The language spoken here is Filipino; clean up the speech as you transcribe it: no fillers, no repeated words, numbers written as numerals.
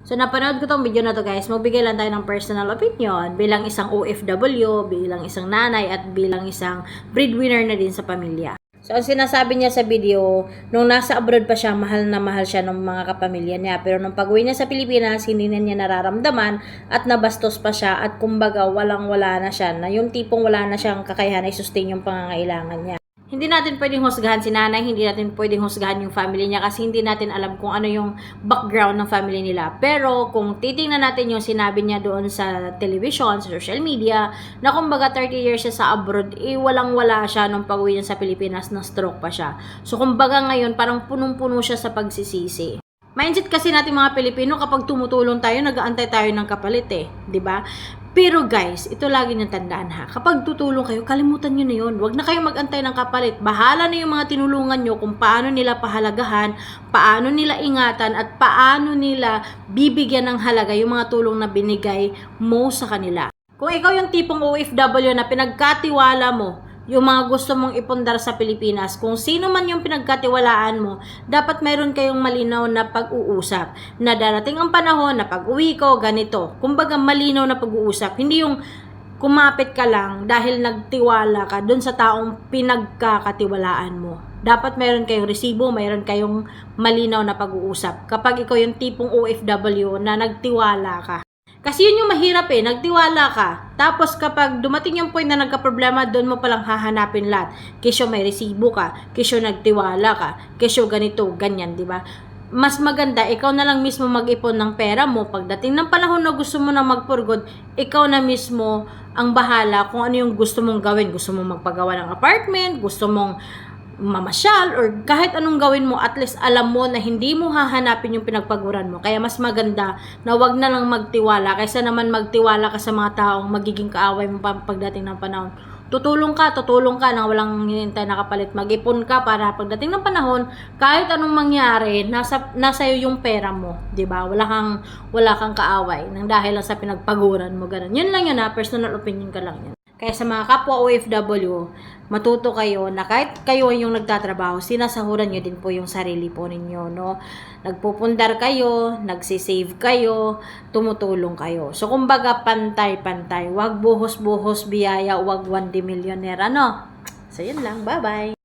So, napanood ko tong video na to guys. Magbigay lang tayo ng personal opinion bilang isang OFW, bilang isang nanay, at bilang isang breadwinner na din sa pamilya. So, ang sinasabi niya sa video, nung nasa abroad pa siya, mahal na mahal siya ng mga kapamilya niya. Pero nung pag-uwi niya sa Pilipinas, hindi na niya nararamdaman at nabastos pa siya at kumbaga walang-wala na siya. Na yung tipong wala na siyang kakayahan ay sustain yung pangangailangan niya. Hindi natin pwedeng husgahan si nanay, hindi natin pwedeng husgahan yung family niya kasi hindi natin alam kung ano yung background ng family nila. Pero kung titingnan natin yung sinabi niya doon sa television, sa social media, na kumbaga 30 years siya sa abroad, walang-wala siya nung pag-uwi niya sa Pilipinas, na stroke pa siya. So kumbaga ngayon, parang punong-puno siya sa pagsisisi. Mindset kasi natin mga Pilipino, kapag tumutulong tayo, nag-aantay tayo ng kapalit eh, 'di ba? Pero guys, ito lagi niyong tandaan ha. Kapag tutulong kayo, kalimutan niyo na 'yon. Huwag na kayong mag-antay ng kapalit. Bahala na yung mga tinulungan niyo kung paano nila pahalagahan, paano nila ingatan, at paano nila bibigyan ng halaga yung mga tulong na binigay mo sa kanila. Kung ikaw yung tipong OFW na pinagkatiwala mo yung mga gusto mong ipundar sa Pilipinas, kung sino man yung pinagkatiwalaan mo, dapat mayroon kayong malinaw na pag-uusap. Na darating ang panahon na pag-uwi ko, ganito. Kumbaga malinaw na pag-uusap. Hindi yung kumapit ka lang dahil nagtiwala ka dun sa taong pinagkakatiwalaan mo. Dapat mayroon kayong resibo, mayroon kayong malinaw na pag-uusap. Kapag ikaw yung tipong OFW na nagtiwala ka. Kasi yun yung mahirap eh, nagtiwala ka. Tapos kapag dumating yung point na nagka-problema, doon mo palang hahanapin lahat. Kesyo may resibo ka, kesyo nagtiwala ka, kesyo ganito, ganyan, di ba? Mas maganda, ikaw na lang mismo mag-ipon ng pera mo. Pagdating ng panahon na gusto mo na magpurgod, ikaw na mismo ang bahala kung ano yung gusto mong gawin. Gusto mong magpagawa ng apartment, gusto mong mamasyal, or kahit anong gawin mo, at least alam mo na hindi mo hahanapin yung pinagpaguran mo. Kaya mas maganda na wag na lang magtiwala kaysa naman magtiwala ka sa mga taong magiging kaaway mo pagdating ng panahon. Tutulong ka nang walang hinintay na kapalit. Mag-ipon ka para pagdating ng panahon, kahit anong mangyari, nasa iyo yung pera mo, 'di ba? Wala kang kaaway nang dahil lang sa pinagpaguran mo, ganun. Yun lang yun ha, personal opinion ka lang yun. Kaya sa mga kapwa OFW, matuto kayo na kahit kayo yung nagtatrabaho, sinasahuran nyo din po yung sarili po ninyo, no? Nagpupundar kayo, nagsisave kayo, tumutulong kayo. So, kumbaga, pantay-pantay. Wag buhos-buhos biyaya, wag 1 millionaire, ano? So, yun lang. Bye-bye!